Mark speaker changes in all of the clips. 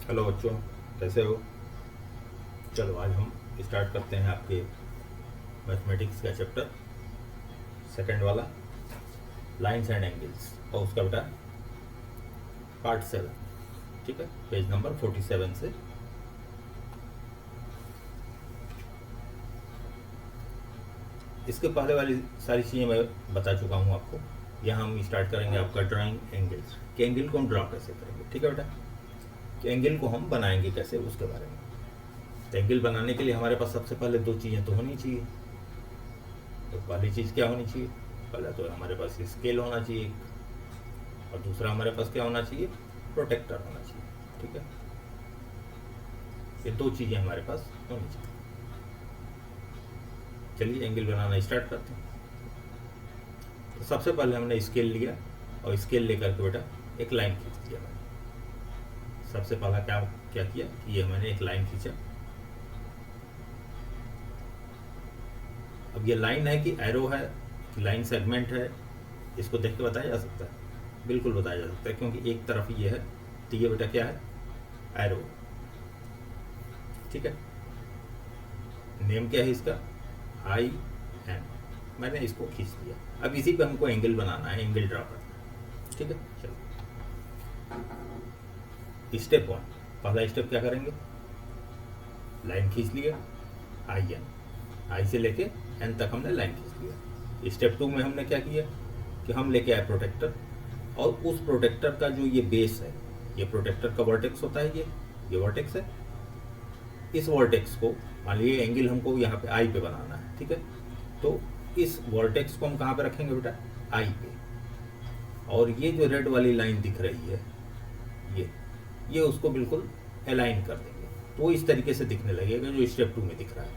Speaker 1: Hello बच्चों, कैसे हो? चलो आज हम स्टार्ट करते हैं आपके मैथमेटिक्स का चैप्टर सेकंड वाला, लाइंस एंड एंगल्स, और उसका बेटा पार्ट 7। ठीक है, पेज नंबर 47 से। इसके पहले वाली सारी चीज़ें मैं बता चुका हूँ आपको। यहाँ हम स्टार्ट करेंगे आपका ड्राइंग एंगल्स, कि एंगल को हम ड्रा कैसे करेंगे। ठीक है बेटा, कि एंगल को हम बनाएंगे कैसे, उसके बारे में। तो एंगल बनाने के लिए हमारे पास सबसे पहले दो चीज़ें तो होनी चाहिए। तो पहली चीज़ क्या होनी चाहिए? पहला तो हमारे पास स्केल होना चाहिए, और दूसरा हमारे पास क्या होना चाहिए? प्रोटेक्टर होना चाहिए। ठीक है, ये दो चीज़ें हमारे पास होनी चाहिए। चलिए एंगल बनाना स्टार्ट करते हैं। तो सबसे पहले हमने स्केल लिया, और स्केल लेकर के बेटा एक लाइन खींच दिया मैंने। सबसे पहला क्या क्या किया कि ये मैंने एक लाइन खींचा। अब ये लाइन है कि एरो है कि लाइन सेगमेंट है, इसको देख के बताया जा सकता है? बिल्कुल बताया जा सकता है, क्योंकि एक तरफ ये है, तो ये बेटा क्या है? एरो। ठीक है, नेम क्या है इसका? I N. मैंने इसको खींच दिया। अब इसी पे हमको एंगल बनाना है, एंगल ड्रा करना है। ठीक है, चलो स्टेप 1, पहला स्टेप क्या करेंगे? लाइन खींच लिया, आई एन, आई से लेके एन तक हमने लाइन खींच लिया। स्टेप 2 में हमने क्या किया कि हम लेके आए प्रोटेक्टर, और उस प्रोटेक्टर का जो ये बेस है, ये प्रोटेक्टर का वर्टेक्स होता है, ये वर्टेक्स है। इस वर्टेक्स को मान लीजिए एंगल हमको यहाँ पे आई पे बनाना है। ठीक है, तो इस वर्टेक्स को हम कहाँ पे रखेंगे बेटा? आई पे। और ये जो रेड वाली लाइन दिख रही है, ये उसको बिल्कुल अलाइन कर देंगे, तो वो इस तरीके से दिखने लगेगा जो स्टेप 2 में दिख रहा है।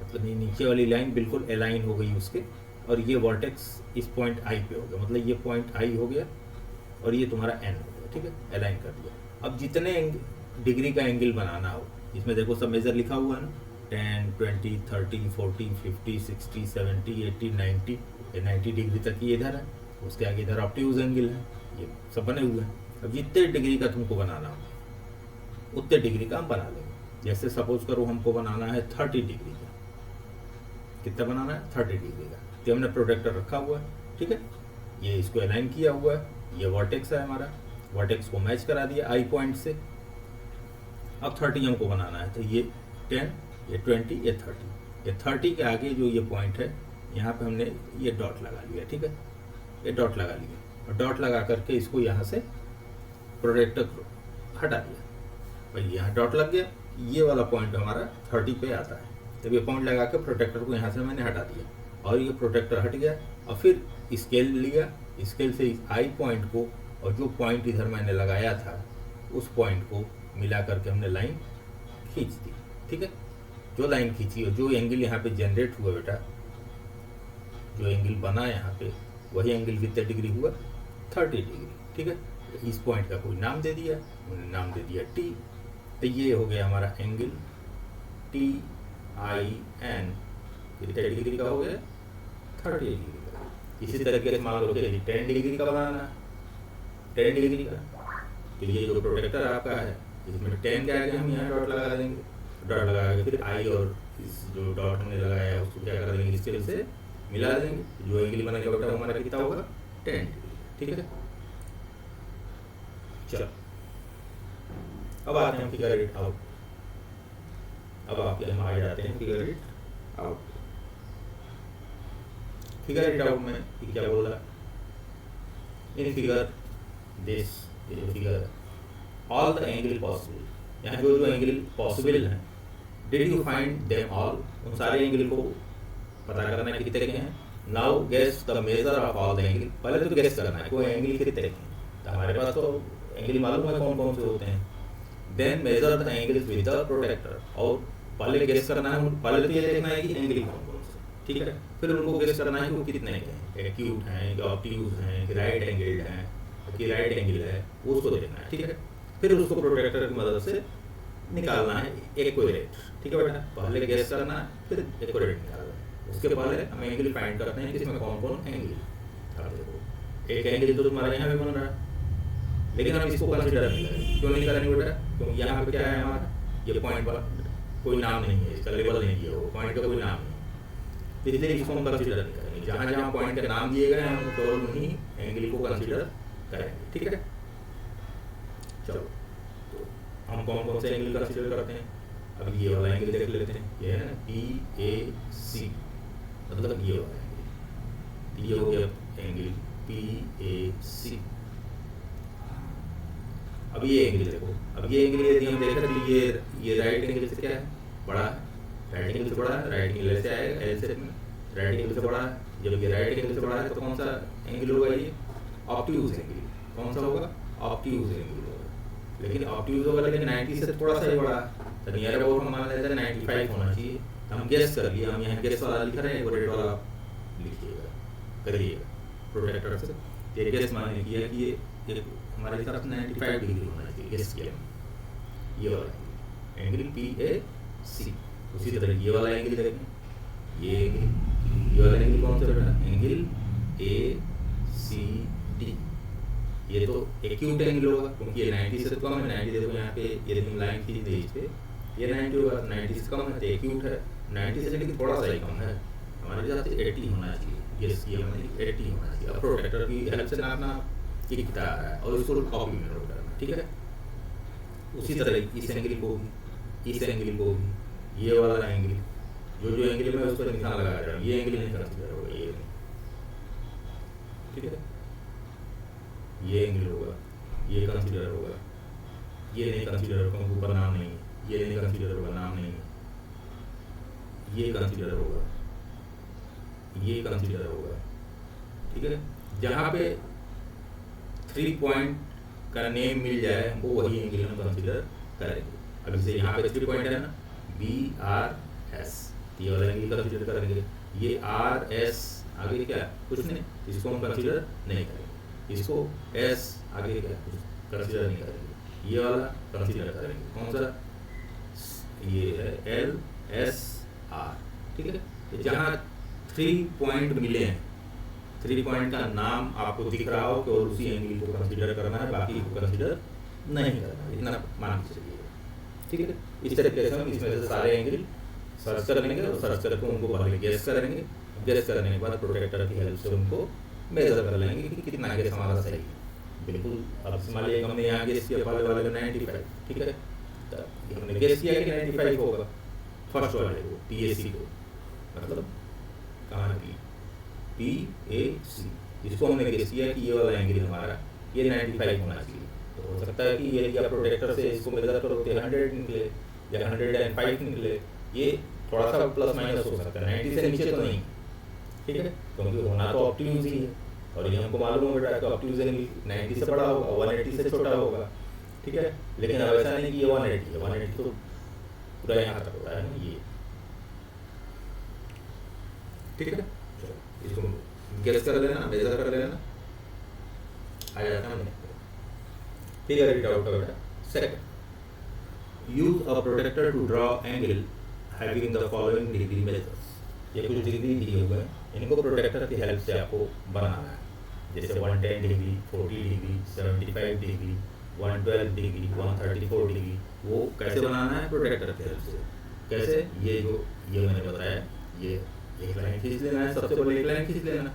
Speaker 1: मतलब ये नीचे वाली लाइन बिल्कुल अलाइन हो गई उसके, और ये वर्टेक्स इस पॉइंट आई पे हो गया। मतलब ये पॉइंट आई हो गया, और ये तुम्हारा एन हो गया। ठीक है, अलाइन कर दिया। अब जितने डिग्री का एंगल बनाना हो, इसमें देखो सब मेजर लिखा हुआ है ना, 10, 20, 30, 40, 50, 60, 70, 80, 90। ये 90 डिग्री तक ये इधर है, उसके आगे इधर ऑब्ट्यूज एंगल है, ये सब बने हुए हैं। अब जितने डिग्री का तुमको बनाना हो उतने डिग्री का हम बना लेंगे। जैसे सपोज करो हमको बनाना है 30 डिग्री का। कितना बनाना है? 30 डिग्री का। तो हमने प्रोटेक्टर रखा हुआ है। ठीक है, ये इसको अलाइन किया हुआ है, ये वर्टेक्स है हमारा, वर्टेक्स को मैच करा दिया आई पॉइंट से। अब 30 हमको बनाना है, तो ये 10, ये 20, ये 30। ये 30 के आगे जो ये पॉइंट है, यहाँ पे हमने ये डॉट लगा लिया। ठीक है, ये डॉट लगा लिया, और डॉट लगा करके इसको यहाँ से प्रोटेक्टर को हटा दिया। भाई यहाँ डॉट लग गया, ये वाला पॉइंट हमारा 30 पे आता है। तब ये पॉइंट लगा के प्रोटेक्टर को यहाँ से मैंने हटा दिया, और ये प्रोटेक्टर हट गया। और फिर स्केल लिया, स्केल से इस आई पॉइंट को, और जो पॉइंट इधर मैंने लगाया था उस पॉइंट को मिला करके हमने लाइन खींच दी। ठीक है, जो लाइन खींची और जो एंगल यहाँ पे जनरेट हुआ बेटा, जो एंगल बना यहाँ पे, वही एंगल कितने डिग्री हुआ? 30 डिग्री। ठीक है, इस पॉइंट का कोई नाम दे दिया, उन्होंने नाम दे दिया टी। तो ये हो गया हमारा एंगल टी आई एन। कितने डिग्री का हो गया? 30 डिग्री का। इसी तरीके से मान लो कि 10 डिग्री का बनाना है, 10 डिग्री का। तो ये जो प्रोटेक्टर आपका है, इसमें 10 के आगे हम यहाँ डॉट लगा देंगे। डॉट लगा के फिर आई और इस जो डॉट हमने लगाया है उसको क्या कर देंगे? स्केल से मिला देंगे। जो एंगल बनेगा बेटा हमारा कितना होगा? 10 डिग्री। ठीक है, चलो अब आते हैं फिगर इट आउट। अब आपके हम आ जाते हैं figure it out. Figure it out में क्या बोला? इन फिगर दिस, ये figure all the angle possible, यहाँ जो जो एंगल पॉसिबल है, did you find them all, उन सारे एंगल को पता करना है कितने के हैं। Now guess the measure of all the angle. पहले तो गेस करना है कोई एंगल कितने के हैं, तो हमारे पास तो एंगल मालूम है कौन कौन से होते हैं। Then measure the angles with the protractor, और पहले गेस करना है, पहले तो ये देखना है कि एंगल कौन कौन से। ठीक है, फिर उनको गेस करना है कि वो कितने के हैं, एक्यूट हैं कि ऑब्ट्यूज हैं कि राइट एंगल हैं कि राइट एंगल है, उसको देखना है। ठीक है, फिर उसको प्रोटेक्टर की मदद से निकालना है एक्यूरेट। ठीक है बेटा, पहले गेस करना है, फिर एक्यूरेट निकालना है। उसके पहले हम एंगल फाइंड करते हैं कि इसमें कौन कौन एंगल। देखो एक एंगल तो तुम्हारा यहाँ भी बन रहा है, लेकिन हम इसको कंसिडर नहीं करेंगे। क्यों नहीं करेंगे बेटा? क्योंकि यहाँ पे क्या है हमारा, ये पॉइंट कोई नाम नहीं है, इसका लेबल नहीं दिया हो, पॉइंट का कोई नाम नहीं है, तो इसलिए इसको हम कंसिडर नहीं करेंगे। जहाँ जहाँ पॉइंट के नाम दिए गए हैं हम केवल उन्हीं एंगल को कंसिडर करेंगे, ठीक है। चलो, तो हम कौन कौन से एंगल कंसिडर करते हैं, अब ये वाला एंगल देख लेते हैं, ये है ना PAC, मतलब ये वाला एंगल, ये हो गया एंगल PAC। अब ये एंगल देखो, अब ये एंगल यदि हम देखें तो ये राइट एंगल से क्या है, बड़ा है, राइट एंगल से बड़ा है, राइट एंगल से आएगा एल से, राइट एंगल से बड़ा है। जब ये राइट एंगल से बड़ा है तो कौन सा एंगल होगा, ये ऑब्ट्यूज एंगल। कौन सा होगा, ऑब्ट्यूज एंगल होगा। लेकिन ऑब्ट्यूज होगा लेकिन 90 से थोड़ा सा ही बड़ा है, तो नियर अबाउट हम मान लेते हैं 95 होना चाहिए। हम गेस कर लिए, हम यहाँ गेस वाला लिख रहे हैं, रेड वाला लिखिएगा, करिएगा प्रोटेक्टर से। ये गेस मान लिया कि ये हमारे हिसाब से 95 डिग्री होना चाहिए, गेस किया ये वाला एंगल PAC। उसी तरह ये वाला एंगल देखें, ये वाला एंगल कौन सा बेटा, एंगल ACD। ये तो एक्यूट एंगल होगा क्योंकि ये 90 से कम है, 90 देखो यहाँ पे यदि हम लाइन खींच दें इस पे, ये 90 होगा, 90 से कम है तो एक्यूट है, 90 से लेकिन थोड़ा सा ही कम है, हमारे हिसाब से 80 होना चाहिए, गेस किया मैंने 80 होना चाहिए। अब प्रोटेक्टर की हेल्प से नापना ये कितना आ रहा है और उसको कॉपी में नोट करना, ठीक है। उसी तरह इस एंगल को भी, इस एंगल को भी, ये वाला एंगल, जो एंगल में उस पर निशान लगा रहा हूँ, ये एंगल नहीं कंसीडर होगा, ये नहीं, ठीक है। ये एंगल होगा, ये कंसीडर होगा, ये नहीं कंसीडर होगा क्योंकि ऊपर नाम नहीं है, ये नहीं कंसीडर होगा, नाम नहीं है, ये कंसीडर होगा, ये कंसीडर होगा, ठीक है। जहाँ पे 3 पॉइंट का नेम मिल जाए हमको वही एंगल हम कंसीडर करेंगे। अब जैसे यहाँ पे 3 पॉइंट है ना, BRS, ये वाला एंगल कंसीडर करेंगे। ये RS आगे क्या, कुछ नहीं, इसको हम कंसीडर नहीं करेंगे, इसको S आगे क्या, कुछ कंसीडर नहीं करेंगे, ये वाला कंसीडर करेंगे। कौन सा, ये है LSR, ठीक है। जहाँ 3 पॉइंट मिले हैं, 3 पॉइंट का नाम आपको दिख रहा हो कि और उसी एंगल को कंसीडर करना है, बाकी को कंसीडर नहीं करना है, इतना मान के चलिए, ठीक है। इस तरीके से हम इसमें से सारे एंगल सर्च कर लेंगे और सर्च करके उनको पहले गेस करेंगे, गेस करने के बाद प्रोटेक्टर की हेल्प से उनको मेजर कर लेंगे कि कितना गेस हमारा सही है। बिल्कुल, अब मान लीजिए हमने यहाँ गेस किया पहले वाले 95, ठीक है, तो हमने गेस किया कि 95 होगा फर्स्ट वाले को, PAC को, मतलब कहाँ है PAC, इसको हमने गेस किया कि ये वाला एंगल हमारा ये 95 होना चाहिए। तो हो सकता है कि ये या प्रोटेक्टर से इसको मेजर करो तो 100 निकले या 105 निकले, ये थोड़ा सा प्लस माइनस हो सकता है, 90 से नीचे तो नहीं, ठीक है, क्योंकि होना तो ऑब्ट्यूज ही है और ये हमको मालूम हो बेटा कि ऑब्ट्यूज एंगल 90 से बड़ा होगा, 180 से छोटा होगा, ठीक है। लेकिन अब ऐसा नहीं कि ये 180 है, 180 तो पूरा यहाँ तक होता है ना, ये ठीक है। इसको गेस कर लेना, मेजर कर लेना, आ जाता है। फिगर इट आउट बेटा। Second, use a protractor to draw angle having the following degree measures. ये कुछ डिग्री दिए हुए हैं, इनको प्रोटेक्टर की हेल्प से आपको बनाना है, जैसे 110 degree, 40 degree, 75 degree, 112 degree, 134 degree. वो कैसे बनाना है प्रोटेक्टर की हेल्प से, कैसे, ये जो ये मैंने बताया, ये एक लाइन खींच लेना है, सबसे पहले एक लाइन खींच लेना,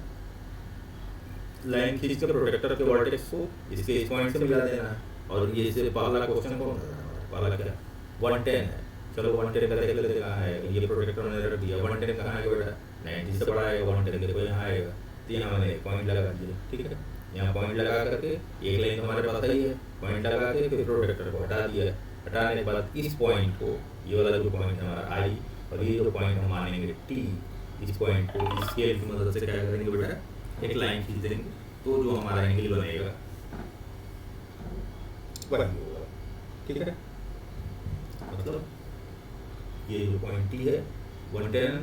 Speaker 1: लाइन खींच के प्रोटेक्टर के वर्टेक्स को इसके इस पॉइंट से मिला देना है। और ये से पहला क्वेश्चन कौन था, पहला क्या, 110 है, चलो 110 का देख लेते कहाँ है, ये प्रोटेक्टर ने रख दिया, 110 कहाँ है बेटा, 90 से बड़ा है, 110 देखो यहाँ आएगा, तो यहाँ मैंने पॉइंट लगा दिया, ठीक है। यहाँ पॉइंट लगा करके एक लाइन हमारे पास ही है, पॉइंट लगा के फिर प्रोटेक्टर को हटा दिया, हटाने के बाद इस पॉइंट को, ये वाला जो पॉइंट हमारा I और ये जो पॉइंट हम मानेंगे T, इस पॉइंट को स्केल की मदद से क्या करेंगे बेटा, एक लाइन खींच देंगे, तो जो हमारा एंगल बनेगा वही होगा, ठीक है। मतलब ये जो पॉइंट T है 110,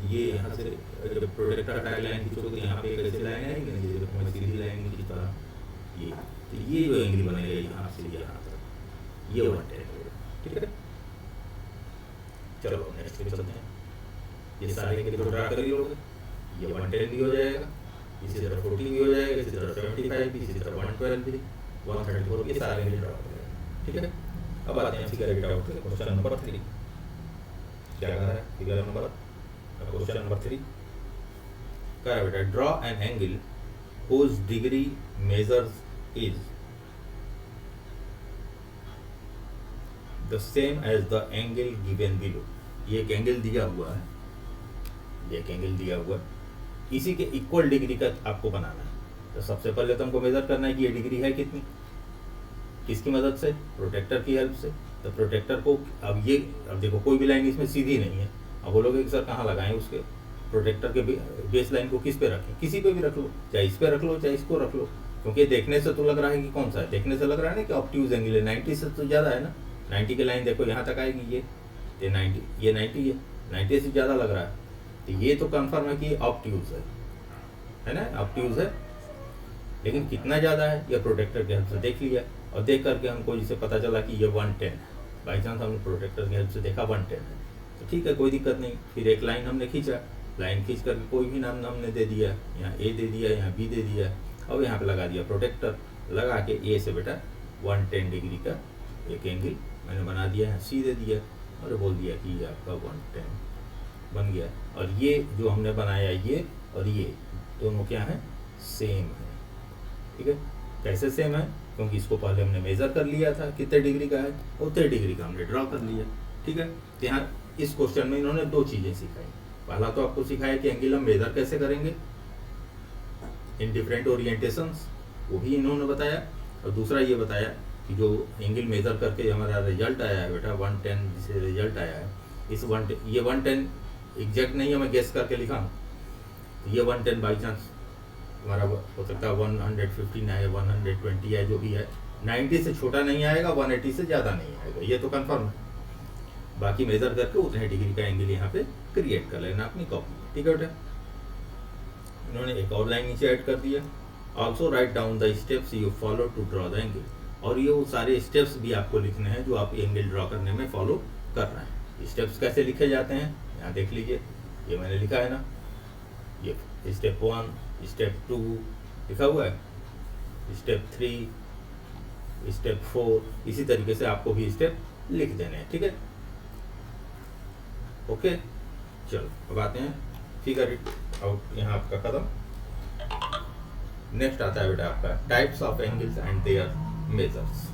Speaker 1: ये यहाँ से जब प्रोटेक्टर हटा लाइन खींचोगे तो यहाँ पे कैसे लाइन आएगी ना, ये जो सीधी लाइन की तरह, ये तो ये जो एंगल बनेगा यहाँ से यहाँ तक, ये 110 होगा, ठीक है। चलो नेक्स्ट पे चलते हैं। ये सारे एंगल को ड्रा कर लोगे, ये 110 भी हो जाएगा, इसी तरह 40 भी हो जाएगा, इसी तरह 75 भी, इसी तरह 112 भी, 134, ये सारे एंगल ड्रा कर लेंगे। ठीक है। अब आते हैं फिगर इट आउट के क्वेश्चन नंबर 3। क्या कह रहा है फिगर नंबर क्वेश्चन नंबर 3 कह रहा है बेटा, draw an angle whose degree measures is the same as the angle given below। ये एक एंगल दिया हुआ है, ये एक एंगल दिया हुआ है, इसी के इक्वल डिग्री का आपको बनाना है। तो सबसे पहले तो हमको मेजर करना है कि ये डिग्री है कितनी, किसकी मदद से, प्रोटेक्टर की हेल्प से। तो प्रोटेक्टर को अब देखो कोई भी लाइन इसमें सीधी नहीं है। अब बोलोगे कि सर कहाँ लगाएं उसके प्रोटेक्टर के बेस लाइन को, किस पे रखें, किसी पे भी रख लो, चाहे इस पे रख लो चाहे इसको रख लो, क्योंकि देखने से तो लग रहा है कि कौन सा है, देखने से लग रहा है ना कि ऑब्ट्यूज एंगल है, 90 से तो ज़्यादा है ना, 90 की लाइन देखो यहाँ तक आएगी, ये 90, ये 90 है, 90 से ज़्यादा लग रहा है, तो ये तो कंफर्म है कि ऑब्ट्यूज है ना, ऑब्ट्यूज है। लेकिन कितना ज़्यादा है यह प्रोटेक्टर की हेल्प से देख लिया, और देख करके हमको जिसे पता चला कि ये 110 है, बाई चांस हमने प्रोटेक्टर की हेल्प से देखा 110 है, तो ठीक है कोई दिक्कत नहीं। फिर एक लाइन हमने खींचा, लाइन खींच करके कोई भी नाम हमने दे दिया, यहाँ ए दे दिया, यहाँ बी दे दिया, और यहाँ पे लगा दिया प्रोटेक्टर, लगा के ए से बेटा 110 डिग्री का एक एंगल मैंने बना दिया, यहाँ सी दे दिया और बोल दिया कि ये आपका 110 बन गया। और ये जो हमने बनाया ये और ये दोनों क्या है, सेम है, ठीक है। कैसे सेम है, क्योंकि इसको पहले हमने मेज़र कर लिया था कितने डिग्री का है, उतने डिग्री का हमने ड्रॉ कर लिया, ठीक है। तो यहाँ इस क्वेश्चन में इन्होंने दो चीज़ें सिखाई। पहला तो आपको सिखाया कि एंगल हम मेजर कैसे करेंगे इन डिफरेंट ओरिएंटेशंस, वो भी इन्होंने बताया, और दूसरा ये बताया कि जो एंगल मेजर करके हमारा रिजल्ट आया है बेटा 110 जिसे रिजल्ट आया है, इस 110 एग्जैक्ट नहीं है, मैं गेस करके लिखा हूँ, तो ये 110 बाई चांस हमारा हो सकता है 115 है, 120 है, जो भी है, 90 से छोटा नहीं आएगा, 180 से ज़्यादा नहीं आएगा, ये तो कंफर्म है। बाकी मेजर करके उतने डिग्री का एंगल यहाँ पे क्रिएट कर लेना अपनी कॉपी, ठीक है बेटा। इन्होंने एक और लाइन नीचे ऐड कर दिया, also write down the steps you follow to draw the angle, और ये वो सारे स्टेप्स भी आपको लिखने हैं जो आप एंगल ड्रॉ करने में फॉलो कर रहे हैं। स्टेप्स कैसे लिखे जाते हैं यहाँ देख लीजिए, ये मैंने लिखा है ना, ये स्टेप 1, स्टेप 2 लिखा हुआ है, स्टेप 3, स्टेप 4, इसी तरीके से आपको भी स्टेप लिख देने हैं, ठीक है। ओके चलो अब आते हैं फिगर इट आउट, यहाँ आपका खत्म। नेक्स्ट आता है बेटा आपका types of angles and there measures.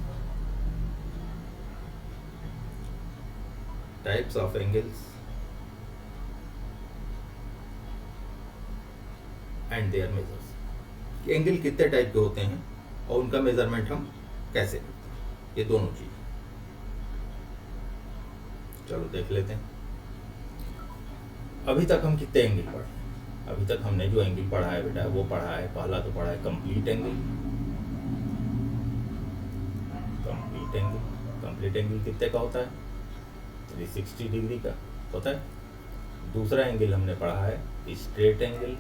Speaker 1: Types of angles and there measures, angle कितने टाइप के होते हैं और उनका मेजरमेंट हम कैसे करते हैं, ये दोनों चीज चलो देख लेते हैं। अभी तक हम कितने एंगल पढ़े, अभी तक हमने जो एंगल पढ़ा है बेटा वो पढ़ा है, पहला तो पढ़ा है complete angle. Complete angle, complete angle कितने का होता है, 360 डिग्री का होता है। दूसरा एंगल हमने पढ़ा है straight angle,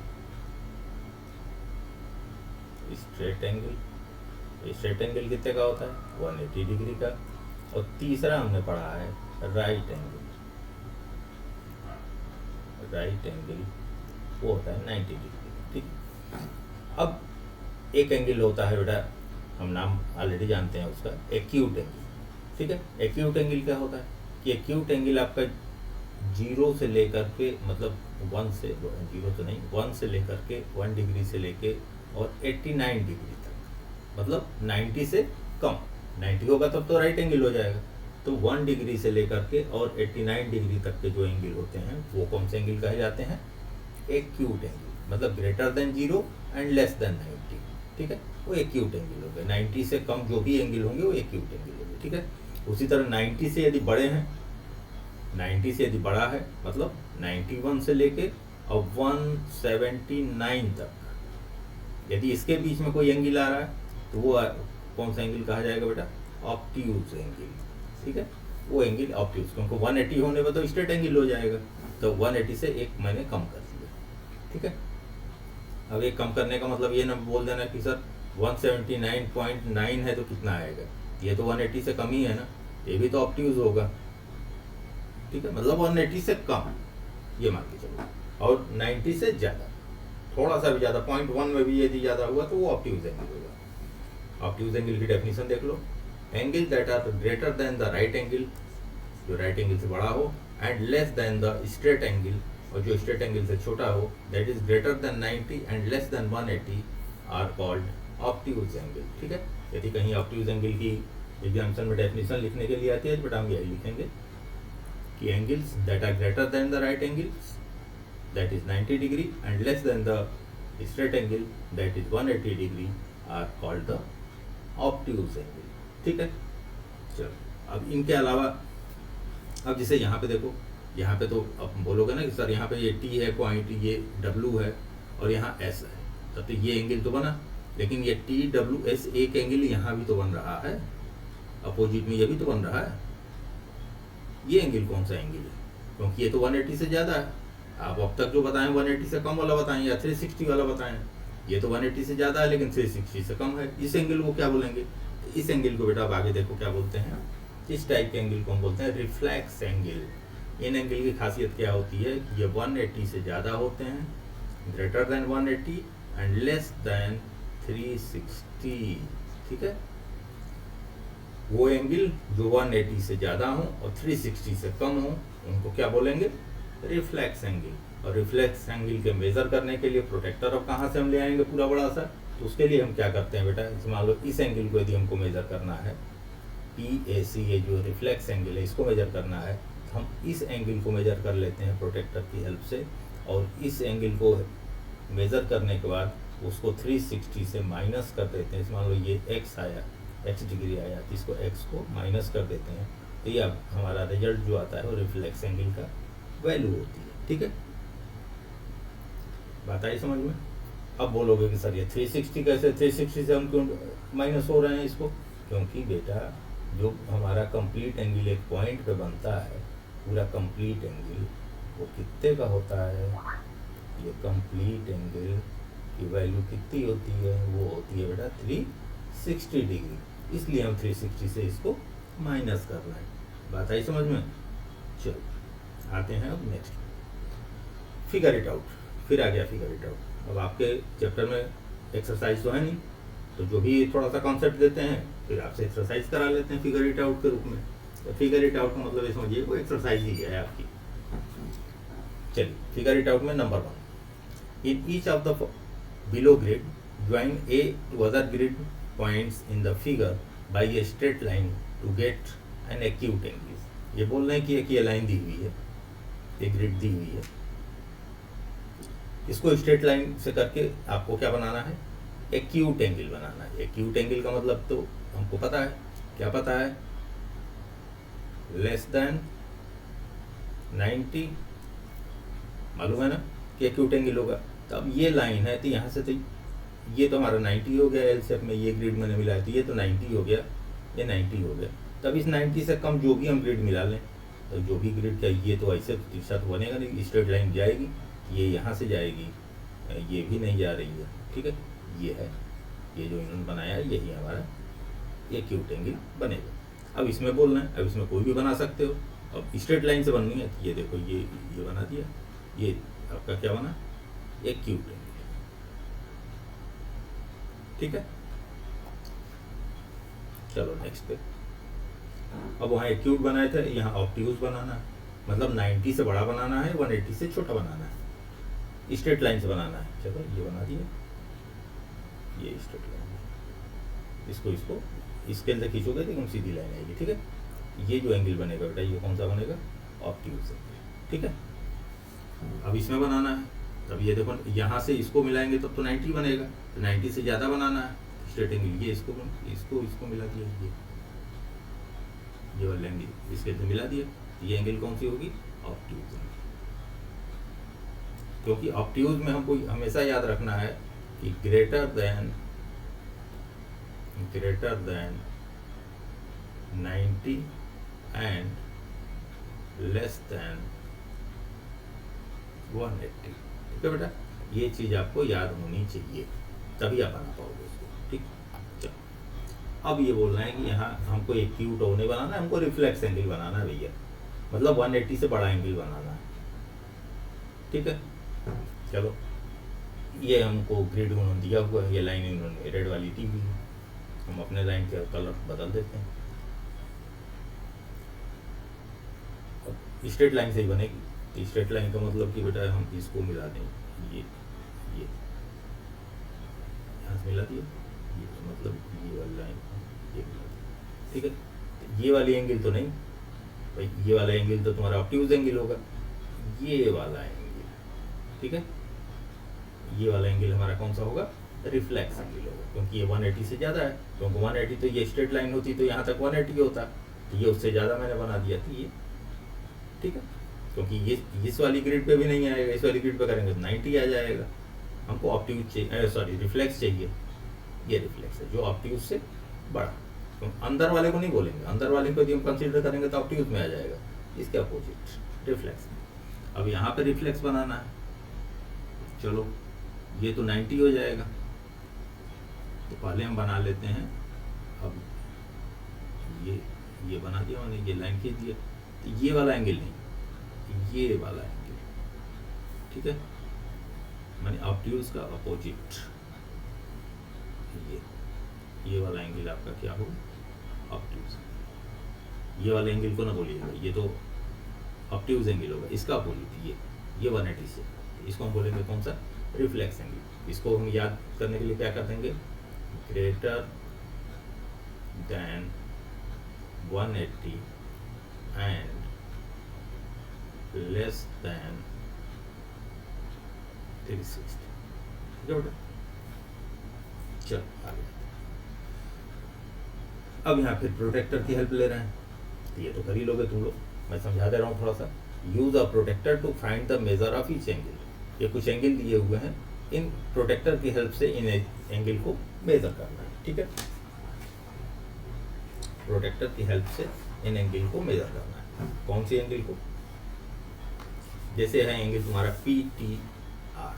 Speaker 1: straight angle, straight angle कितने का होता है, 180 डिग्री का। और तीसरा हमने पढ़ा है राइट एंगल, राइट एंगल वो होता है 90 डिग्री, ठीक। अब एक एंगल होता है बेटा, हम नाम ऑलरेडी जानते हैं उसका, एक्यूट एंगल, ठीक है। एक्यूट एंगल क्या होता है कि एक्यूट एंगल आपका 0 से लेकर के, मतलब 1 से, 0 तो नहीं, 1 से लेकर के 1 डिग्री से लेके और 89 डिग्री तक, मतलब 90 से कम, 90 होगा तब तो राइट एंगल हो जाएगा। तो 1 डिग्री से लेकर के और 89 डिग्री तक के जो एंगल होते हैं वो कौन से एंगल कहे जाते हैं, एक्यूट एंगल, मतलब greater than 0 and less then 90, ठीक है, वो एक्यूट एंगल हो गए। 90 से कम जो भी एंगल होंगे वो एक्यूट एंगल होंगे, ठीक है। उसी तरह 90 से यदि बड़े हैं, 90 से यदि बड़ा है मतलब 91 से लेके और 179 तक, यदि इसके बीच में कोई एंगल आ रहा है तो वो कौन सा एंगल कहा जाएगा बेटा, ऑब्ट्यूज एंगल, ठीक है। वो एंगल ऑब्ट्यूज, क्योंकि 180 होने पर तो स्ट्रेट एंगल हो जाएगा, तो 180 से एक मैंने कम कर दिया, ठीक है। अब ये कम करने का मतलब ये ना बोल देना कि सर 179.9 है तो कितना आएगा, ये तो 180 से कम ही है ना, ये भी तो ऑब्ट्यूज होगा, ठीक है। मतलब 180 से कम ये मान के चलो, और 90 से ज़्यादा, थोड़ा सा भी ज़्यादा 0.1 में भी यदि ज़्यादा हुआ तो वो ऑब्ट्यूज एंगल होगा। ऑब्ट्यूज एंगल की डेफिनेशन देख लो, angle that are greater than the right angle, जो राइट एंगल से बड़ा हो, and less than the straight angle, और जो स्ट्रेट एंगल से छोटा हो, that is greater than 90 and less than 180 are called obtuse angle. ठीक है, यदि कहीं ऑब्ट्यूज एंगल की एग्जामिनेशन में डेफिनेशन लिखने के लिए आती है, बट हम यही लिखेंगे कि angles that are greater than the right angles that is 90 degree and less than the straight angle that is 180 degree are called the obtuse angle. ठीक है, चलो अब इनके अलावा, अब जैसे यहाँ पे देखो, यहाँ पे तो अब बोलोगे ना कि सर यहाँ पे ये टी है पॉइंट, ये डब्लू है और यहाँ एस है, तब तो ये एंगल तो बना, लेकिन ये टी डब्लू एस एक एंगल यहाँ भी तो बन रहा है, अपोजिट में ये भी तो बन रहा है। ये एंगल कौन सा एंगल है? क्योंकि ये तो 180 से ज़्यादा है। आप अब तक जो बताएं 180 से कम वाला बताएं या 360 वाला बताएं, ये तो 180 से ज़्यादा है लेकिन 360 से कम है। इस एंगल को क्या बोलेंगे? इस एंगल को बेटा आप आगे देखो क्या बोलते हैं। इस टाइप के एंगल को हम बोलते हैं रिफ्लेक्स एंगल। इन एंगल की खासियत क्या होती है कि ये 180 से ज़्यादा होते हैं, greater than 180 and less then 360। ठीक है, वो एंगल जो 180 से ज़्यादा हो और 360 से कम हो, उनको क्या बोलेंगे? Reflex angle. और रिफ्लेक्स एंगल के मेजर करने के लिए प्रोटेक्टर अब कहाँ से हम ले आएंगे पूरा बड़ा सा? तो उसके लिए हम क्या करते हैं बेटा, मान लो इस एंगल को यदि हमको मेजर करना है, PAC, ये जो रिफ्लेक्स एंगल है इसको मेजर करना है, हम इस एंगल को मेजर कर लेते हैं प्रोटेक्टर की हेल्प से, और इस एंगल को मेजर करने के बाद उसको 360 से माइनस कर देते हैं। मान लो ये x आया, x डिग्री आया, तो इसको x को माइनस कर देते हैं, तो ये अब हमारा रिजल्ट जो आता है वो रिफ्लेक्स एंगल का वैल्यू होती है। ठीक है, बात आई समझ में? अब बोलोगे कि सर ये 360 कैसे, 360 से हम क्यों माइनस हो रहे हैं इसको? क्योंकि बेटा जो हमारा कंप्लीट एंगल एक पॉइंट पे बनता है, पूरा कंप्लीट एंगल वो कितने का होता है? ये कंप्लीट एंगल की वैल्यू कितनी होती है? वो होती है बेटा 360 डिग्री, इसलिए हम 360 से इसको माइनस कर रहे हैं। बात आई समझ में? चलो आते हैं अब नेक्स्ट, फिगर इट आउट। फिर आ गया फिगर इट आउट। अब आपके चैप्टर में एक्सरसाइज तो है नहीं, तो जो भी थोड़ा सा कॉन्सेप्ट देते हैं फिर आपसे एक्सरसाइज करा लेते हैं फिगर इट आउट के रूप में। तो फिगर इट आउट का मतलब ये समझिए वो एक्सरसाइज ही है आपकी। चलिए फिगर इट आउट में number 1, in each of the below grid join A to other grid points in the figure by a straight line to get an acute angle. ये बोल रहे हैं कि एक ये लाइन दी हुई है, एक ग्रिड दी हुई है, इसको स्ट्रेट लाइन से करके आपको क्या बनाना है? एक्यूट एंगल बनाना है। एक्यूट एंगल का मतलब तो हमको पता है, क्या पता है? लेस देन 90 मालूम है ना कि एक्यूट एंगल होगा। तो अब ये लाइन है, तो यहाँ से तो ये तो हमारा 90 हो गया, एल शेप में ये ग्रिड मैंने मिला है, तो ये तो 90 हो गया, ये 90 हो गया। तब इस 90 से कम जो भी हम ग्रिड मिला लें, तो जो भी ग्रिड का ये तो ऐसे तिरछा तो बनेगा नहीं, स्ट्रेट लाइन जाएगी, ये यहाँ से जाएगी, ये भी नहीं जा रही है। ठीक है, ये है, ये जो इन्होंने बनाया है यही हमारा एक्यूट एंगल बनेगा। अब इसमें बोलना है, अब इसमें कोई भी बना सकते हो। अब स्ट्रेट लाइन से बननी है, तो ये देखो ये बना दिया, ये आपका क्या बना? Acute angle. ठीक है, चलो नेक्स्ट पे। अब वहाँ एक्यूट बनाए थे, यहाँ ऑब्ट्यूज बनाना है, मतलब 90 से बड़ा बनाना है, 180 से छोटा बनाना है, स्ट्रेट लाइन से बनाना है। चलो ये बना दिया, ये स्ट्रेट लाइन, इसको स्केल से खींचोगे तो एकदम सीधी लाइन आएगी। ठीक है, ये जो एंगल बनेगा बेटा ये कौन सा बनेगा? Obtuse angle. ठीक है, अब इसमें बनाना है, तब ये देखो यहाँ से इसको मिलाएंगे तब तो 90 बनेगा, तो 90 से ज़्यादा बनाना है स्ट्रेट एंगल, ये इसको मिला दिया, ये वाला एंगल इसके से मिला दिया, ये एंगल कौन सी होगी? Obtuse angle. क्योंकि ऑब्ट्यूज में हमको हमेशा याद रखना है कि greater than 90 and less than 180। ठीक है बेटा, ये चीज़ आपको याद होनी चाहिए, तभी आप बना पाओगे उसको। ठीक, चलो अब ये बोल रहे हैं कि यहाँ हमको एक्यूट होने बनाना है, हमको रिफ्लेक्स एंगल बनाना है भैया, मतलब 180 से बड़ा एंगल बनाना है। ठीक है, चलो ये हमको ग्रिड उन्होंने दिया हुआ है, ये लाइन इन्होंने रेड वाली दी हुई है, हम अपने लाइन का कलर बदल देते हैं। स्ट्रेट लाइन से ही बनेगी। स्ट्रेट लाइन का मतलब कि बेटा हम इसको मिला दें, ये यहाँ से मिला दिया, ये मतलब ये वाली लाइन ये मिला दिया, ठीक है। तो ये वाली एंगल तो नहीं भाई, ये वाला एंगल तो तुम्हारा ऑब्ट्यूज एंगल होगा, ये वाला एंगल, ठीक है। ये वाला एंगल हमारा कौन सा होगा, रिफ्लेक्स एंगल होगा, क्योंकि ये 180 से ज़्यादा है, क्योंकि 180 तो ये स्ट्रेट लाइन होती तो यहाँ तक 180 होता, तो ये उससे ज़्यादा मैंने बना दिया था ये, ठीक है। क्योंकि ये इस वाली ग्रिड पे भी नहीं आएगा, इस वाली ग्रिड पे करेंगे तो 90 आ जाएगा। हमको ऑब्ट्यूज चाहिए, सॉरी रिफ्लेक्स चाहिए, ये रिफ्लेक्स है जो ऑब्ट्यूज से बड़ा। तो अंदर वाले को नहीं बोलेंगे, अंदर वाले को यदि हम कंसीडर करेंगे तो ऑब्ट्यूज में आ जाएगा, इसके अपोजिट रिफ्लेक्स में। अब यहाँ पे रिफ्लेक्स बनाना है, चलो ये तो 90 हो जाएगा, तो पहले हम बना लेते हैं। अब ये बना दिया मैंने, ये लाइन खींच दिया, तो ये वाला एंगल नहीं, ये वाला एंगल, ठीक है, मैंने ऑब्ट्यूज का अपोजिट, ये वाला एंगल आपका क्या होगा, ऑब्ट्यूज। ये वाले एंगल को ना बोलिएगा, ये तो ऑब्ट्यूज एंगल होगा, इसका अपोजिट ये 180 से, इसको हम बोलेंगे कौन सा, रिफ्लेक्स एंगल। इसको हम याद करने के लिए क्या कर देंगे, greater than 180 and less then 360, ठीक है। चलो आगे, अब यहाँ फिर प्रोटेक्टर की हेल्प ले रहे हैं, तो ये तो कर ही लोगे तुम लोग, मैं समझा दे रहा हूँ थोड़ा सा। Use a protractor to find the measure of each angle. ये कुछ एंगल दिए हुए हैं, इन प्रोटेक्टर की हेल्प से इन एंगल को मेजर करना है, ठीक है। प्रोटेक्टर की हेल्प से इन एंगल को मेजर करना है। कौन सी एंगल को, जैसे है एंगल तुम्हारा PTR,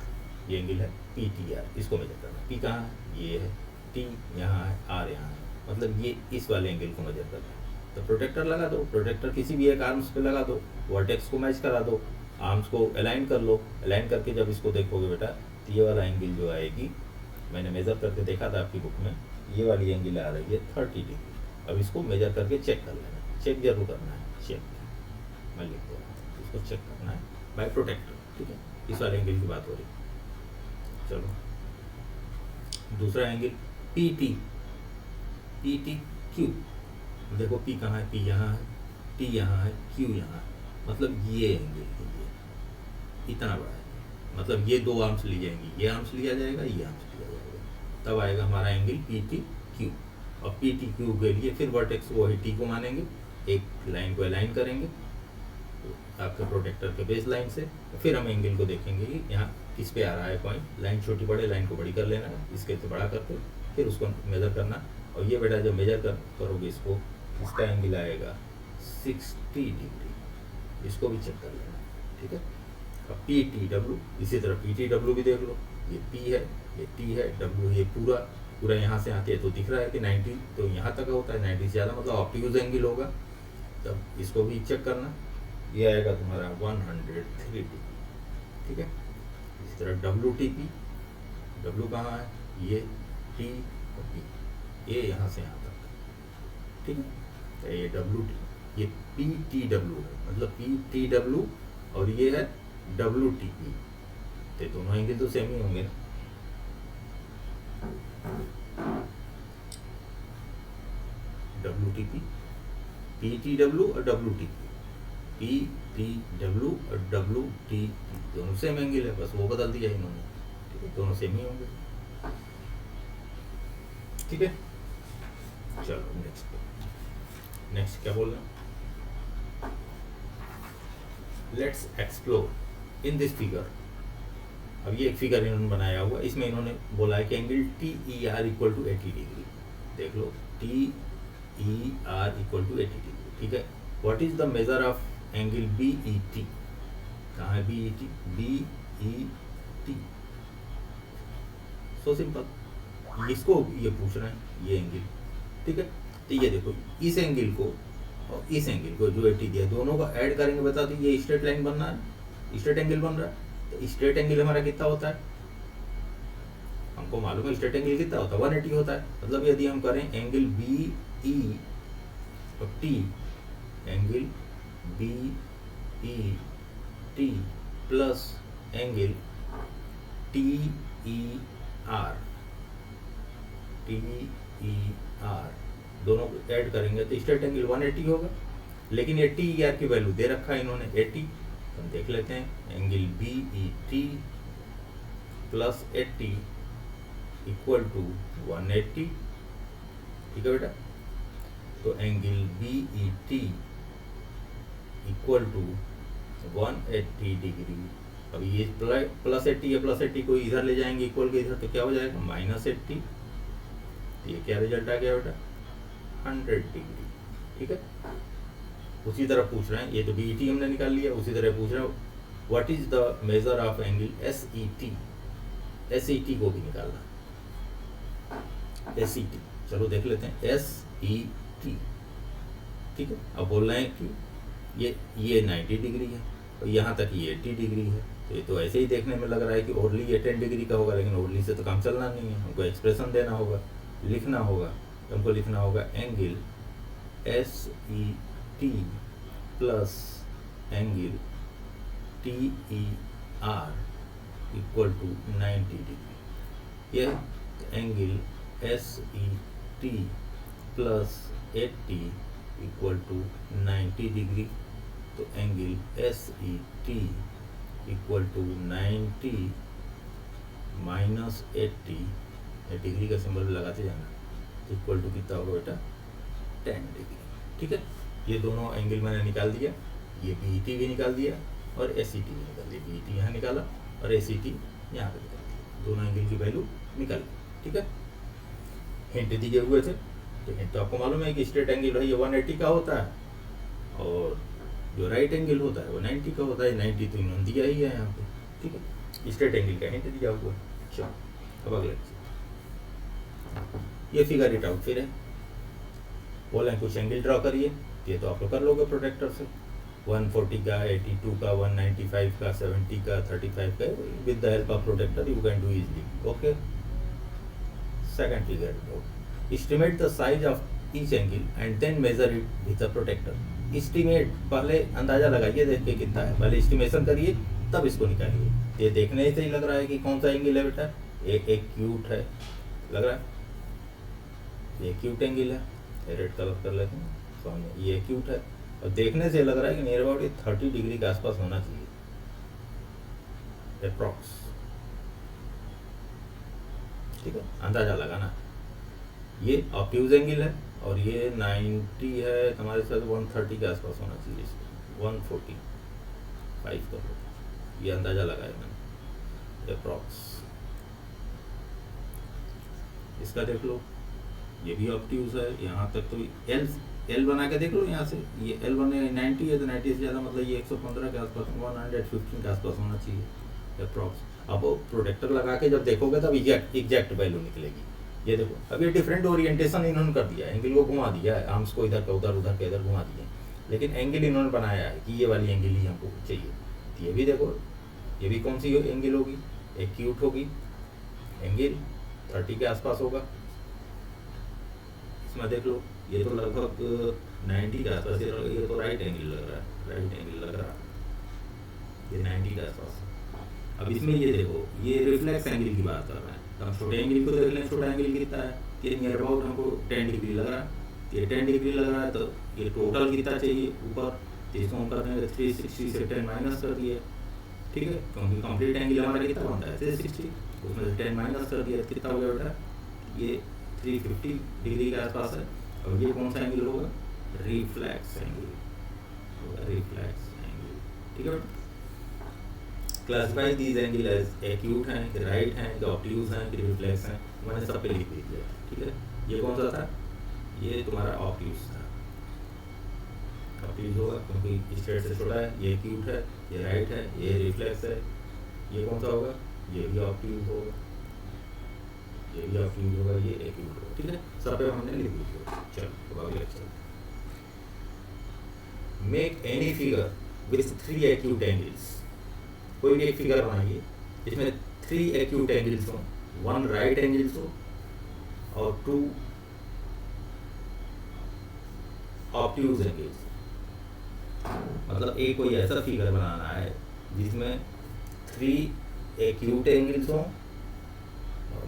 Speaker 1: ये एंगल है PTR, इसको मेजर करना है। P कहाँ है, ये है, T यहाँ है, R यहाँ है, मतलब ये इस वाले एंगल को मेजर करना है। तो प्रोटेक्टर लगा दो, प्रोटेक्टर किसी भी एक आर्म्स पे लगा दो, वर्टेक्स को मैच करा दो, आर्म्स को अलाइन कर लो। अलाइन करके जब इसको देखोगे बेटा, तो ये वाला एंगल जो आएगी, मैंने मेजर करके देखा था आपकी बुक में, ये वाली एंगल आ रही है 30 डिग्री। अब इसको मेजर करके चेक कर लेना, चेक जरूर करना है, चेक मैं लिख दे रहा हूँ, इसको चेक करना है बाय प्रोटेक्टर, ठीक है। इस वाले एंगल की बात हो रही है। चलो दूसरा एंगल PTQ, देखो P कहाँ है, P यहाँ है, T यहाँ है, Q यहाँ है, मतलब ये एंगल है, ये इतना बड़ा है, मतलब ये दो आर्म्स ली जाएंगी, ये आर्म्स लिया जाएगा, ये आर्म्स लिया जाएगा, तब आएगा हमारा एंगल PTQ। और PTQ के लिए फिर वर्टेक्स वही T को मानेंगे, एक लाइन को अलाइन करेंगे आपके प्रोटेक्टर के बेस लाइन से, फिर हम एंगल को देखेंगे कि यहाँ किस पे आ रहा है पॉइंट। लाइन छोटी बड़े, लाइन को बड़ी कर लेना है, इसके से बड़ा करके फिर उसको मेजर करना। और ये बेटा जब मेजर करोगे इसको, इसका एंगल आएगा 60 डिग्री, इसको भी चेक कर लेना, ठीक है। अब PTW, इसी तरह PTW भी देख लो, ये P है, ये T है, W ये पूरा यहाँ से आते हैं, तो दिख रहा है कि 90 तो यहाँ तक होता है, 90 से ज़्यादा मतलब ऑब्ट्यूज एंगल होगा। तब इसको भी चेक करना, ये आएगा तुम्हारा 103 डिग्री, ठीक है। इसी तरह WTP, W कहाँ है, ये T और P, ये यहाँ से यहाँ तक, ठीक है। तो ये WT, ये PTW है, मतलब PTW और ये है WTP, तो दोनों एंगल तो सेम ही होंगे ना। WTP, PTW और WTP, PTW और WTP दोनों सेम एंगल है, बस वो बदल दिया इन्होंने, ठीक है, दोनों सेम ही होंगे, ठीक है। चलो नेक्स्ट क्या बोल रहे हैं, let's explore in this figure. अब ये एक फिगर इन्होंने बनाया हुआ, इसमें इन्होंने बोला है कि angle TER equal to 80 degree, देख लो TER इक्वल टू 80 डिग्री, ठीक है। What is the measure of angle BET, कहाँ है BET, सो सिंपल, इसको ये पूछ रहे हैं, ये एंगल, ठीक है। तो ये देखो, इस एंगल को और इस एंगल को जो 80 दिया, दोनों को ऐड करेंगे, बता दो ये स्ट्रेट लाइन बन रहा है, स्ट्रेट एंगल बन रहा है। तो स्ट्रेट एंगल हमारा कितना होता है, हमको मालूम है स्ट्रेट एंगल कितना होता है, 180 होता है। मतलब यदि हम करें एंगल BE और T, angle BET E T plus angle T E are, T E are दोनों को ऐड करेंगे तो स्ट्रेट एंगल 180 होगा। लेकिन ये टी ई आर की वैल्यू दे रखा है इन्होंने 80, तो हम देख लेते हैं angle B E T plus 80 equal to 180। ठीक है बेटा, तो angle B E T equal to 180 degree. अब ये प्लस 80 है, प्लस 80 को इधर ले जाएंगे इक्वल के इधर, तो क्या हो जाएगा -80। तो ये क्या रिजल्ट आ गया बेटा 100 डिग्री। ठीक है, उसी तरह पूछ रहे हैं, ये तो बी ई टी हमने निकाल लिया, उसी तरह पूछ रहे हैं what is the measure of angle S E T. S E T को भी निकालना, एस ई टी चलो देख लेते हैं एस ई टी। ठीक है, अब बोल रहे हैं कि ये 90 डिग्री है और यहाँ तक ये 80 डिग्री है, तो ये तो ऐसे ही देखने में लग रहा है कि ओरली ये 10 डिग्री का होगा, लेकिन ओरली से तो काम चलना नहीं है, हमको एक्सप्रेशन देना होगा, लिखना होगा। तो हमको लिखना होगा angle S E T plus angle T E R equal to 90 degree. ये angle S E T plus 80 equal to 90 degree. तो angle S E T equal to 90 minus 80, degree का सिंबल लगाते जाना, इक्वल टू कितना होगा बेटा 10 degree. ठीक है, ये दोनों एंगल मैंने निकाल दिया, ये बी ई टी भी निकाल दिया और एस ई टी भी निकाल दिया। बी ई टी यहाँ निकाला और एस ई टी यहाँ पर निकाल दिया, दोनों एंगल की वैल्यू निकाल ली। ठीक है, हिंट दिए हुए थे, तो हिंट तो आपको मालूम है कि स्ट्रेट एंगल है ये 180 का होता है और जो राइट एंगल होता है वो 90 का होता है। 90 तो इन्होंने दिया ही है यहाँ पे। ठीक है, स्ट्रेट एंगल का हिंट दिया हुआ है। चलो अब अगले ये फिगर इट आउट फिर है, बोले कुछ एंगल ड्रॉ करिए, ये तो आप लोग कर लोगे प्रोटेक्टर से, 140 का, 82 का, 195 का, 70 का, 35 का, with the help of protractor you can do easily. Okay, second figure, estimate the size of each angle and then measure it with the protractor. Estimate, पहले अंदाजा लगाइए, देख के कितना है, पहले एस्टिमेशन करिए तब इसको निकालिए। ये देखने से ही लग रहा है कि कौन सा एंगल है बेटा, एक एक्यूट है, लग रहा है ये एक्यूट एंगल है, रेड कलर कर लेते हैं सामने, ये एक्यूट है और देखने से लग रहा है कि नियर अबाउट 30 डिग्री के आसपास होना चाहिए अप्रॉक्स। ठीक है, अंदाजा लगाना। ये ऑब्ट्यूज एंगल है और ये 90 है, तुम्हारे साथ 130 के आसपास होना चाहिए, 145 कर लो, ये अंदाजा लगाया मैंने अप्रॉक्स। इसका देख लो, ये भी ऑब्ट्यूज है, यहाँ तक तो एल बना के देख लो, यहाँ से ये एल बने 90 है तो 90 से ज़्यादा मतलब ये 115 के आसपास, 115 के आसपास होना चाहिए अप्रॉक्स। अब प्रोटेक्टर लगा के जब देखोगे तब एग्जैक्ट वैल्यू निकलेगी। ये देखो, अब ये डिफरेंट ओरिएंटेशन इन्होंने कर दिया, एंगल को घुमा दिया है, आर्म्स को इधर का उधर, उधर का इधर घुमा दिए, लेकिन एंगल इन्होंने बनाया है कि ये वाली एंगल ही हमको चाहिए। तो ये भी देखो, ये भी कौन सी एंगल होगी, एक्यूट होगी, एंगल 30 के आसपास होगा। इसमें देख लो, ये तो लगभग 90 के आसपास, ये तो राइट एंगल लग रहा है, राइट एंगल लग रहा है, ये 90 के आसपास। अब इसमें ये देखो, ये रिफ्लेक्स एंगल की बात कर रहा है, तो हम छोटे एंगल को देख लें, छोटा एंगल कितना है, ये नियर अबाउट हमको 10 डिग्री लग रहा है। ये 10 डिग्री लग रहा है, तो ये टोटल कितना चाहिए ऊपर, तो इसको हम कर देंगे 360 से 10 माइनस कर दिए। ठीक है, क्योंकि कंप्लीट एंगल हमारा कितना बनता है 360, उसमें से 10 माइनस कर दिया, कितना हो गया बेटा, ये 350 डिग्री के आसपास है। और ये कौन सा एंगल होगा, रिफ्लेक्स एंगल होगा, रिफ्लेक्स एंगल। ठीक है, classify these angle as acute हैं कि राइट हैं कि ऑब्ट्यूज हैं कि रिफ्लेक्स हैं, मैंने सब पे लिख दिया। ठीक है, ये कौन सा था, ये तुम्हारा ऑब्ट्यूज था, ऑब्ट्यूज होगा क्योंकि स्ट्रेट से छोटा है, ये एक्यूट है, ये राइट है, ये रिफ्लेक्स है। ये कौन सा होगा, ये भी ऑब्ट्यूज होगा, ये भी ऑब्ट्यूज होगा, ये एक्यूट होगा। ठीक है, सब पे हमने लिख दिया। चलो अब अगले चलो, make any figure with 3 acute angles. कोई भी एक फिगर बनाइए जिसमें 3 एक्यूट एंगल्स हो, 1 राइट एंगल्स हो और 2 ऑब्ट्यूज एंगल्स। मतलब एक कोई ऐसा फिगर बनाना है जिसमें 3 एक्यूट एंगल्स हों,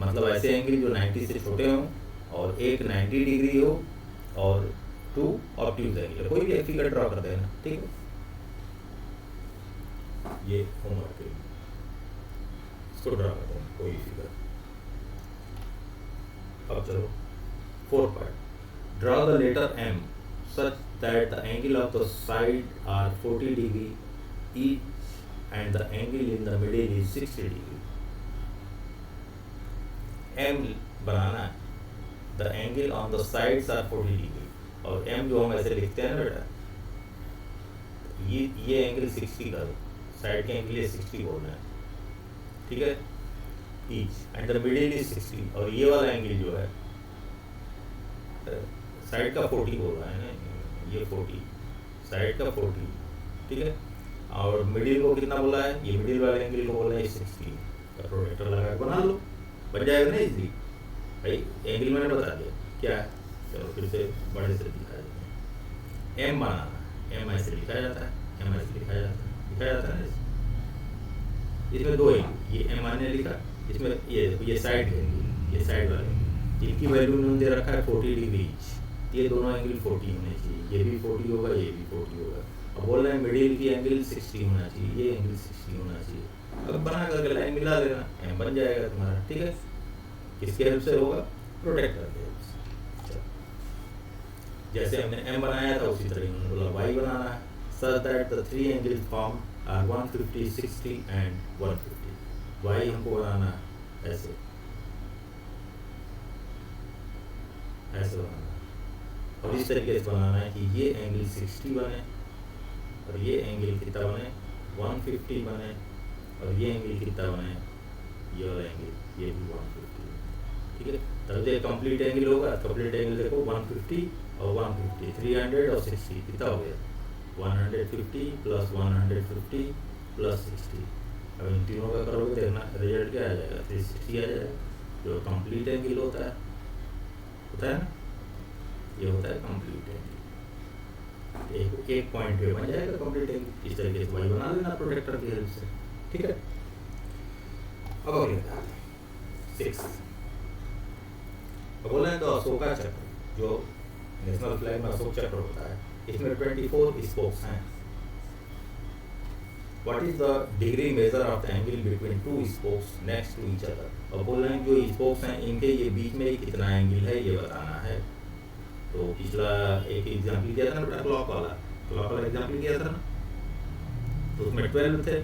Speaker 1: मतलब ऐसे एंगल जो 90 से छोटे हों, और एक 90 डिग्री हो, और 2 ऑब्ट्यूज एंगल। कोई भी एक फिगर ड्रॉ कर देना, ठीक है। ये होमवर्क है, इसको ड्रॉ कर देना कोई फिगर। अब चलो 4th part, draw the letter M such that the angle of the side are 40 degree each and the angle in the middle is 60 degree. M बनाना है, the angle on the sides are 40 degree, और M जो हम ऐसे लिखते हैं ना बेटा, ये एंगल 60 का, साइड के एंगल 60 बोलना है, ठीक है। each and the middle is 60, और ये वाला एंगल जो है साइड का 40 बोल रहा है ना, ये 40 साइड का 40, ठीक है। और मिडिल को कितना बोला है, ये मिडिल वाले एंगल को बोला है 60 का। प्रोजेक्टर लगा के बना लो, बन जाएगा ना इजीली भाई। एंगल मैंने बता दिया क्या है, चलो फिर से बड़े से दिखा देते हैं। एम बनाना, एम ऐसे लिखा जाता है, एम ऐसे लिखा जाता है ना। इसमें 2 एंगल, ये एम मैंने लिखा, इसमें ये साइड एंगल, ये साइड वाले जिनकी वैल्यू उन्होंने दे रखा है 40 डिग्री ईच, ये दोनों एंगल 40 होने चाहिए, ये भी 40 होगा, ये भी 40 होगा। अब बोल रहे हैं मिडिल की एंगल 60 होना चाहिए, ये एंगल 60 होना चाहिए। अब बना करके लाइन मिला देना, एम बन जाएगा तुम्हारा, ठीक है। किसके हेल्प से होगा, प्रोटेक्टर के हेल्प से। जैसे हमने एम बनाया था उसी तरह उन्होंने बोला वाई बनाना है, such that the 3 angles formed are 150, 60 and 150। Y हमको बनाना है ऐसे बनाना, और इस तरीके से बनाना है कि ये एंगल 60 बने, और ये एंगल कितना बने 150 बने, और ये एंगल कितना बने, ये वाला एंगल ये भी 150, ठीक है। तब ये कंप्लीट एंगल होगा। कंप्लीट एंगल देखो 150 और 150, 300 और 60 कितना हो गया, 150 प्लस 150 प्लस 60। अब इन तीनों का करोगे देखना रिजल्ट क्या आ जाएगा, 360 आ जाएगा, जो कंप्लीट एंगल होता है ना, ये होता है कंप्लीट एंगल। एक पॉइंट पे बन जाएगा कंप्लीट एंगल। इस तरीके से वही बना लेना प्रोटेक्टर की हेल्प से, ठीक है। अब अगले 6 अब बोले तो अशोका चक्र, जो नेशनल फ्लैग में अशोक चक्र होता है, इसमें 24 स्पोक्स हैं। What is the degree measure of the angle between 2 spokes next to each other? अब बोल रहे हैं जो स्पोक्स हैं इनके ये बीच में कितना एंगल है ये बताना है। तो पिछला एक एग्जाम्पल किया था ना बेटा, क्लॉक वाला एग्जाम्पल किया था ना, तो उसमें 12 थे,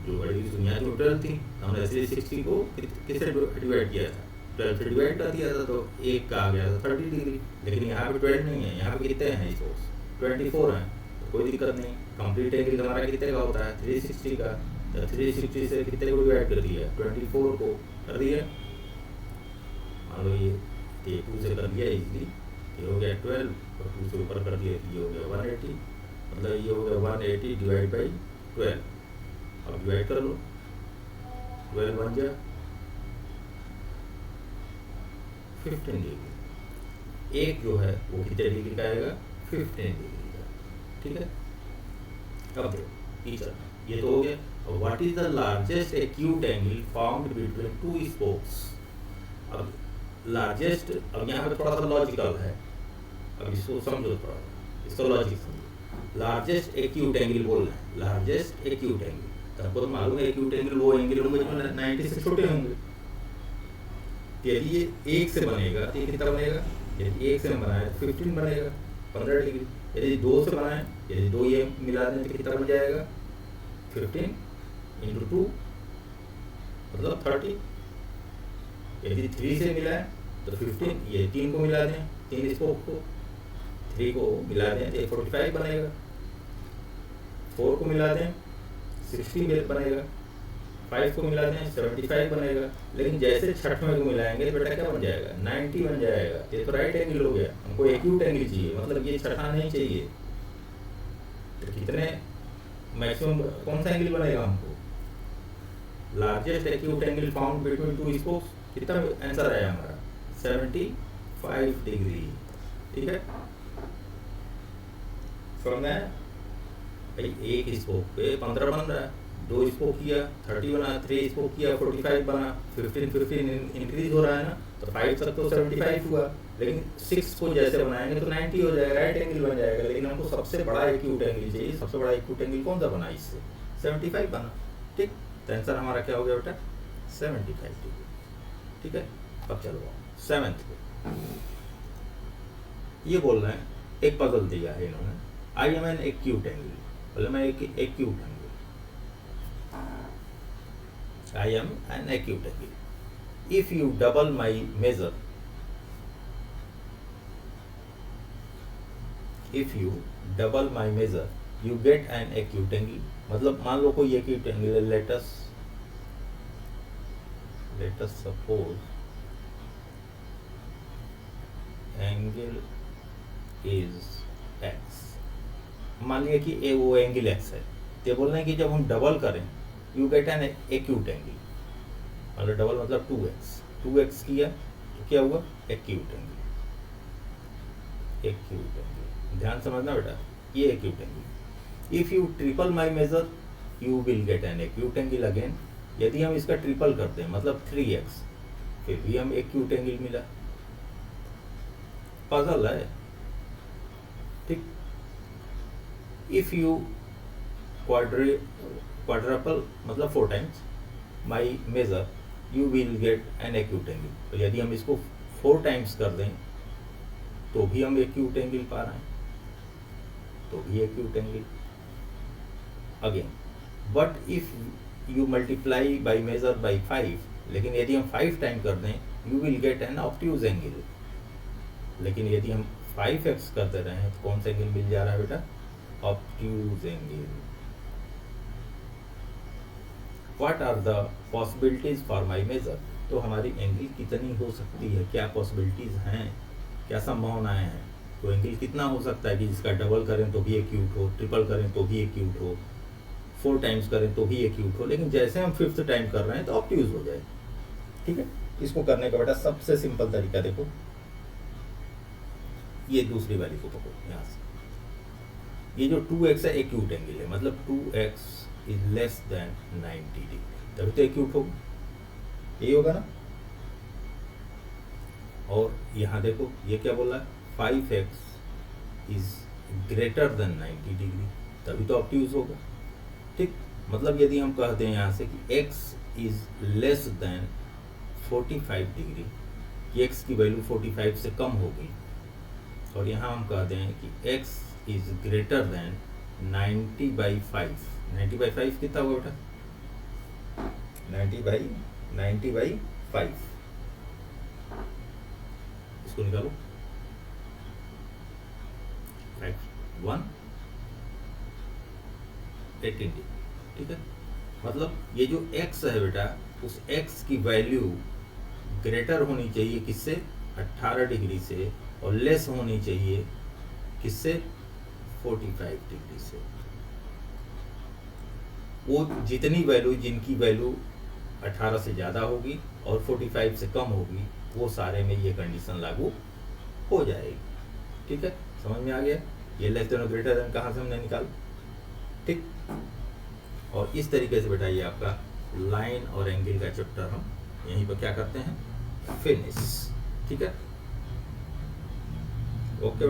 Speaker 1: जो बड़ी दुनिया की 12 थी, हमने ऐसे 60 को किससे डिवाइड किया था, 12 से डिवाइड कर दिया था, तो एक का आ गया था 30 डिग्री। लेकिन यहाँ पे 12 नहीं है, यहाँ पे कितने हैं स्पोक्स, 24 हैं, तो कोई दिक्कत नहीं। कंप्लीट एंगल हमारा कितने का होता है, 360 का, तो 360 से कितने को डिवाइड कर दिया, 24 को कर दिया। मान लो ये 2 से कर दिया इजीली, ये हो गया 12, और 2 से ऊपर कर दिया, ये हो गया 180, मतलब ये हो गया 180 डिवाइड बाई 12। अब डिवाइड कर लो, 12 बन गया 15 डिग्री। एक जो है वो कितने डिग्री का आएगा, 15 डिग्री का, ठीक है। अब देखो ये तो हो गया। What is the largest acute angle found between 2 spokes. अब लार्जेस्ट, अब यहाँ पे थोड़ा सा लॉजिकल है, अब इसको समझो थोड़ा, इसका लॉजिक समझो। लार्जेस्ट एक्यूट एंगल बोल रहे हैं, लार्जेस्ट एक्यूट एंगल, तो आपको तो मालूम है एक्यूट एंगल वो एंगल होंगे जो 90 से छोटे होंगे। यदि ये 1 से बनेगा तो ये कितना बनेगा, यदि 1 से बनाए तो 15 बनेगा, 15 डिग्री। यदि 2 से बनाए, यदि 2 ये मिला दें तो कितना बन जाएगा, 15 इंटू 2 मतलब 30। यदि 3 से मिलाएं तो 15, ये 3 को मिला दें, 3 स्पोक को 3 को मिला दें तो 45 बनेगा, 4 को मिला दें 60 बनेगा, 5 को मिला दें 75 बनेगा। लेकिन जैसे 6वें को मिलाएंगे तो बेटा क्या बन जाएगा, 90 बन जाएगा। ये तो राइट एंगल हो गया, हमको एक्यूट एंगल चाहिए, मतलब ये 6वां नहीं चाहिए। तो कितने मैक्सिमम कौन सा एंगल बनेगा हमको, largest acute angle found between 2 spokes, कितना आंसर आया हमारा 75 डिग्री, ठीक है। समझ में आया भाई? एक स्पोक पे 15 बन रहा है, 2 स्पोक किया 30 बना, 3 स्पोक किया 45 बना, 15 इंक्रीज हो रहा है ना, तो 5 तक तो 75 हुआ, लेकिन 6 को जैसे बनाएंगे तो 90 हो जाएगा, राइट एंगल बन जाएगा। लेकिन हमको सबसे बड़ा एक्यूट एंगल चाहिए, सबसे बड़ा एक्यूट एंगल कौन सा बना इससे? 75 बना। ठीक, तो आंसर हमारा क्या हो गया बेटा? 75 डिग्री। ठीक है, अब चलो 7th पे ये बोल रहे हैं, एक पजल दिया है इन्होंने, I am N acute angle, बोले मैं एक acute angle, I am an acute angle. If you double my measure, you get an acute angle. मतलब मान लो कोई acute angle है, let us suppose angle is x. मान लिया कि वो एंगल x है, तो बोल रहे हैं कि जब हम डबल करें you get an acute angle, मतलब डबल मतलब 2x किया तो क्या हुआ? Acute angle. ध्यान समझना बेटा, ये acute angle. If you triple my measure you will get an acute angle again. यदि हम इसका ट्रिपल करते हैं मतलब 3x, फिर भी हम एक्यूट एंगल मिला। पजल है, ठीक। इफ यू क्वाड्रपल मतलब 4 times my measure you will get an acute angle. तो यदि हम इसको 4 टाइम्स कर दें तो भी हम एक्यूट एंगल पा रहे हैं, तो भी acute angle again. But if you multiply by measure by 5, लेकिन यदि हम 5 टाइम कर दें you will get an obtuse angle. लेकिन यदि हम 5x करते रहे हैं तो कौन सा एंगल मिल जा रहा है बेटा? Obtuse angle. What are the possibilities for my measure? तो हमारी एंगल कितनी हो सकती है, क्या पॉसिबिलिटीज हैं, क्या संभावनाएं हैं? तो एंगल कितना हो सकता है कि जिसका डबल करें तो भी एक्यूट हो, ट्रिपल करें तो भी एक्यूट हो, 4 टाइम्स करें तो भी एक्यूट हो, लेकिन जैसे हम 5th टाइम कर रहे हैं तो ऑब्ट्यूज हो जाए। ठीक है, इसको करने का बेटा सबसे सिंपल तरीका देखो, ये दूसरी वाली को पकड़ो यहाँ से। ये जो 2x है एक्यूट एंगल है, मतलब 2x is less than 90 degree, तभी तो एक्यूट होगा, यही होगा ना। और यहाँ देखो ये क्या बोल रहा है? 5x is greater than 90 degree, तभी तो ऑब्ट्यूज होगा। ठीक, मतलब यदि हम कहते हैं यहाँ से कि x is less than 45 degree, कि x की वैल्यू 45 से कम होगी, और यहाँ हम कहते हैं कि x इज ग्रेटर देन 90/5। 90/5 कितना होगा बेटा? 90/5। इसको निकालो, 1 18 डिग्री। ठीक है, मतलब ये जो x है बेटा, उस x की वैल्यू ग्रेटर होनी चाहिए किससे? 18 डिग्री से, और लेस होनी चाहिए किससे? 45 डिग्री से। वो जितनी वैल्यू, जिनकी वैल्यू 18 से ज़्यादा होगी और 45 से कम होगी, वो सारे में ये कंडीशन लागू हो जाएगी। ठीक है, समझ में आ गया? ये लेस देन और ग्रेटर देन कहाँ से हमने निकाला? ठीक, और इस तरीके से बेटा ये आपका लाइन और एंगल का चैप्टर हम यहीं पर क्या करते हैं? फिनिश। ठीक है, ओके।